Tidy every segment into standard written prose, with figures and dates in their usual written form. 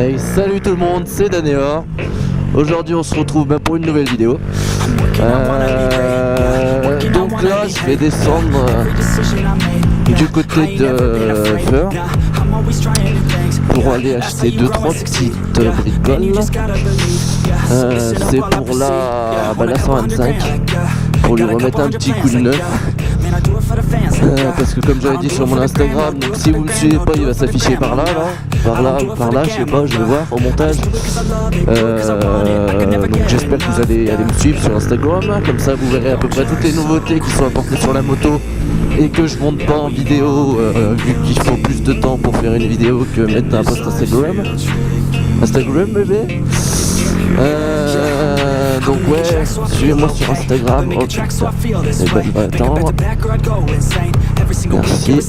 Hey, salut tout le monde, c'est Danéor. Aujourd'hui on se retrouve pour une nouvelle vidéo. Donc là je vais descendre du côté de Feur pour aller acheter 2-3 petites bricoles. C'est pour la 125, pour lui remettre un petit coup de neuf. Parce que comme j'avais dit sur mon Instagram, donc si vous me suivez pas, il va s'afficher par là, par là, je sais pas, je vais voir au montage. Donc j'espère que vous allez me suivre sur Instagram, comme ça vous verrez à peu près toutes les nouveautés qui sont apportées sur la moto et que je monte pas en vidéo, vu qu'il faut plus de temps pour faire une vidéo que mettre un post Instagram bébé. Donc ouais, suivez-moi sur Instagram. Oh putain, et ben il va attendre. Merci.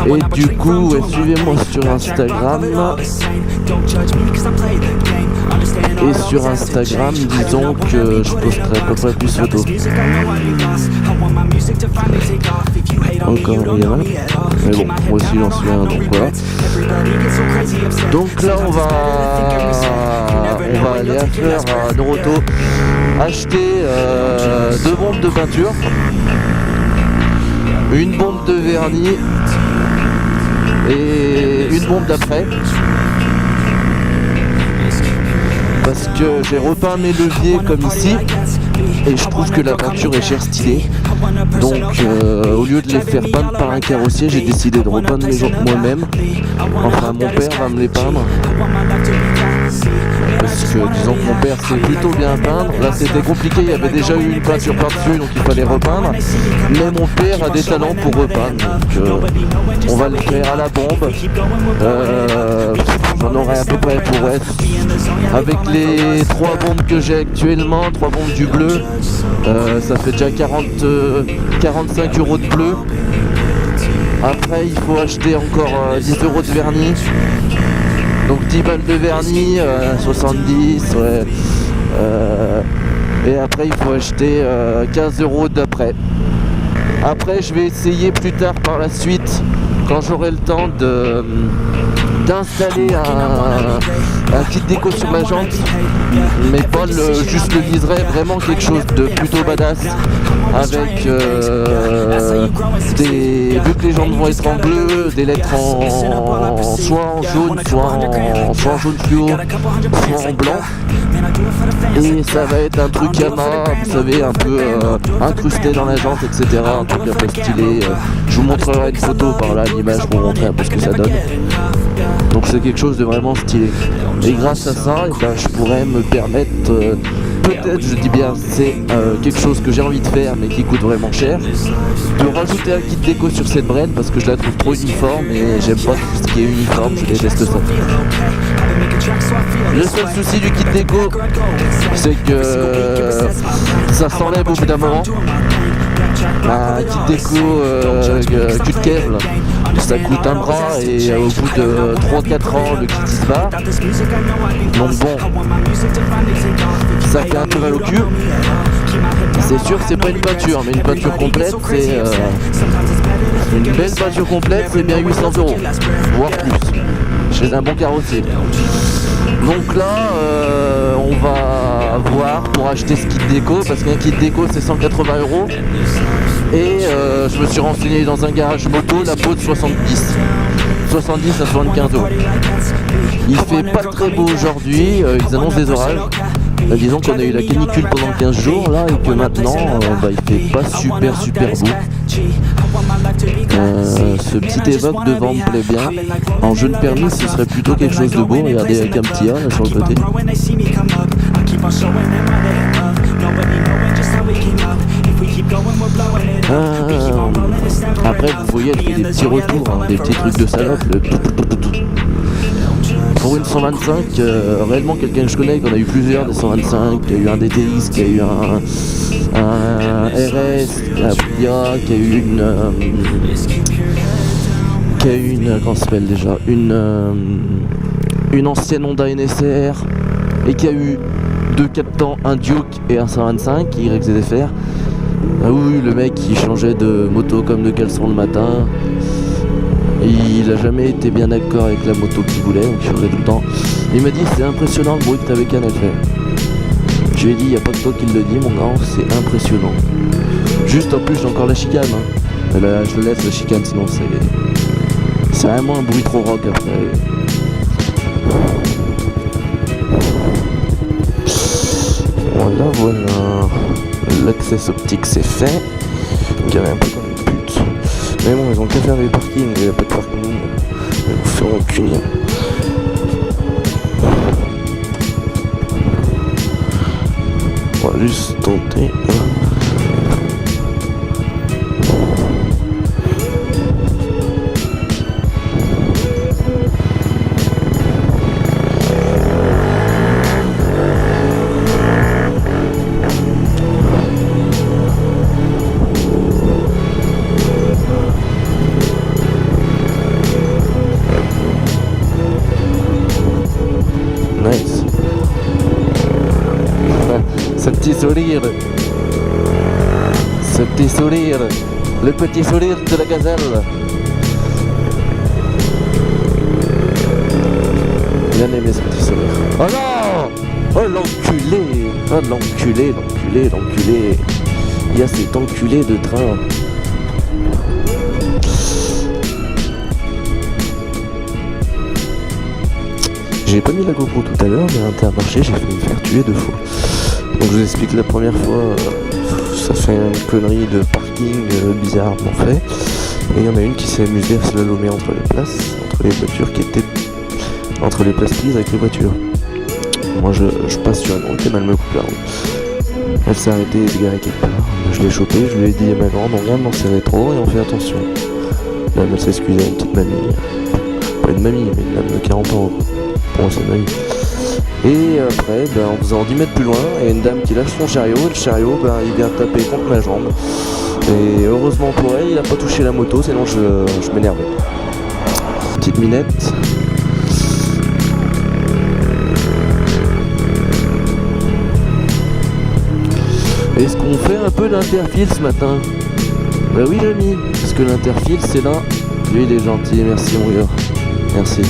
Et du coup, suivez-moi sur Instagram. Et sur Instagram, disons que je posterai à peu près plus de photos. Encore rien. Mais bon, moi aussi j'en suis un, donc voilà. Donc là on va aller à faire à Noroto acheter 2 bombes de peinture, une bombe de vernis et une bombe d'après, parce que j'ai repeint mes leviers comme ici et je trouve que la peinture est chère stylée. Donc au lieu de les faire peindre par un carrossier, j'ai décidé de repeindre mes gens moi-même. Enfin mon père va me les peindre, parce que disons que mon père sait plutôt bien peindre. Là c'était compliqué, il y avait déjà eu une peinture par-dessus, donc il fallait repeindre. Mais mon père a des talents pour repeindre, donc on va le faire à la bombe. J'en aurai à peu près pour être, avec les 3 bombes que j'ai actuellement, 3 bombes du bleu, ça fait déjà 45 € de bleu. Après il faut acheter encore 10 € de vernis, donc 10 balles de vernis, 70, ouais. Et après il faut acheter 15 € d'après. Après je vais essayer plus tard par la suite, quand j'aurai le temps d'installer un kit déco sur ma jante, mais pas juste le liseré, vraiment quelque chose de plutôt badass, avec vu que les jantes vont être en bleu, des lettres soit en jaune, soit en jaune fluo, soit en blanc. Et ça va être un truc Yamaha, vous savez, un peu incrusté dans la jante, etc. Un truc un peu stylé. Je vous montrerai une photo par là, l'image, pour montrer un peu ce que ça donne. Donc c'est quelque chose de vraiment stylé. Et grâce à ça, je pourrais me permettre, peut-être, je dis bien, c'est quelque chose que j'ai envie de faire mais qui coûte vraiment cher, de rajouter un kit déco sur cette brain, parce que je la trouve trop uniforme et j'aime pas tout ce qui est uniforme, je déteste ça. Le seul souci du kit déco, c'est que ça s'enlève au bout d'un moment. Un kit déco cul de câble, ça coûte un bras et au bout de 3-4 ans le kit se barre. Donc bon, ça fait un peu mal au cul. C'est sûr que c'est pas une peinture, mais une peinture complète, c'est une belle peinture complète, c'est bien 800 €, voire plus, chez un bon carrossier. Donc là on va voir pour acheter ce kit déco, parce qu'un kit déco c'est 180 €. Et je me suis renseigné dans un garage moto, la peau de 70 à 75 €. Il fait pas très beau aujourd'hui, ils annoncent des orages. Disons qu'on a eu la canicule pendant 15 jours là, et que maintenant il fait pas super beau. Ce petit Evoque devant me plaît bien. En jeune permis ce serait plutôt quelque chose de beau. Regardez, avec un petit A là sur le côté. Après vous voyez, elle fait des petits retours, des petits trucs de salope. Pour une 125, réellement quelqu'un que je connais, qu'on a eu plusieurs des 125, qui a eu un DTX, qui a eu un RS, un Aprilia, qui a eu comment ça s'appelle déjà, une ancienne Honda NSR, et qui a eu 2 4 temps, un Duke et un 125 YZFR. Ah oui, le mec qui changeait de moto comme de caleçon le matin. Il a jamais été bien d'accord avec la moto qu'il voulait, donc il faisait tout le temps. Il m'a dit c'est impressionnant le bruit que t'avais qu'un effet. Je lui ai dit y a pas que toi qui le dis mon gars, c'est impressionnant. Juste en plus j'ai encore la chicane. Hein. Là, je le laisse la chicane sinon c'est vraiment un bruit trop rock après. Voilà. L'accès optique c'est fait. Il y avait un peu comme une pute. Mais bon, ils ont qu'à faire des parkings, il n'y a pas de parking. Ils vous feront punir. On va juste tenter. Nice. Ce petit sourire. Ce petit sourire. Le petit sourire de la gazelle. Bien aimé ce petit sourire. Oh non! Oh l'enculé! Oh l'enculé. Il y a cet enculé de train. J'ai pas mis la GoPro tout à l'heure, mais à Intermarché, j'ai failli me faire tuer 2 fois. Donc je vous explique, la première fois, ça fait une connerie de parking bizarrement fait. Et il y en a une qui s'est amusée à slalomer entre les places, entre les voitures qui étaient entre les places prises avec les voitures. Moi je passe sur une route et elle me coupe la route. Elle s'est arrêtée et égarée quelque part. Je l'ai chopée, je lui ai dit à ma grande, on vient de m'en serrer trop et on fait attention. Là elle s'est excusée à une petite mamie. Pas une mamie, mais une dame de 40 ans. Pour moi c'est une mamie. Et après, en faisant 10 mètres plus loin, il y a une dame qui lâche son chariot, et le chariot, il vient taper contre ma jambe. Et heureusement pour elle, il n'a pas touché la moto, sinon je m'énervais. Petite minette. Est-ce qu'on fait un peu d'interfile ce matin? Bah oui l'ami, parce que l'interfile c'est là. Lui il est gentil, merci mon gars. Merci.